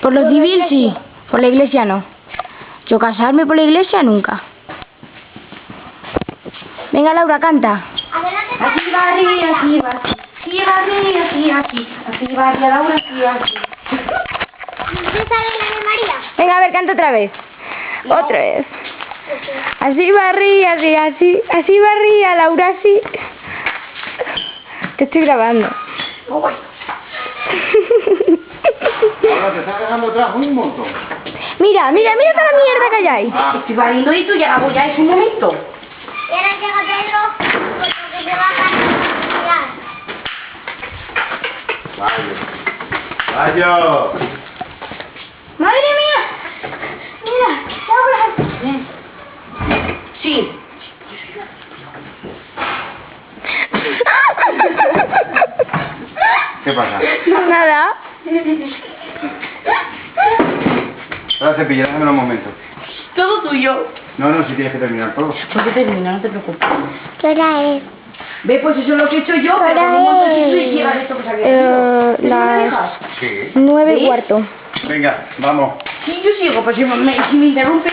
Por lo civil sí, por la iglesia no. Yo casarme por la iglesia nunca. Venga Laura, canta. Así va arriba, así va así. Así va arriba, así, así. Así va arriba, Laura, así, así. ¿Qué sale la de María? Venga, a ver, canta otra vez. Otra vez. Así va arriba, así, así. Así va arriba, Laura, así. Te estoy grabando. Oh, Ahora te estás dejando atrás un montón. Mira, mira, mira toda la mierda que hay ahí. estoy valiendo y tú ya la voy a un momento. Y ahora llega Pedro, porque se va a Vaya. Vaya. ¡Madre mía! Mira, Laura. Sí. ¿Qué pasa? Nada. Ahora cepilla, déjame un momento. Todo tuyo. No, no, si tienes que terminar todo. Pues que termina, no te preocupes. ¿Qué hora es? Ve, pues eso es lo que he hecho yo, pero Ahora con un montecito y es. llevar esto que se había hecho. Las Sí. 9:15. Venga, vamos. Sí, yo sigo, pues si me interrumpes.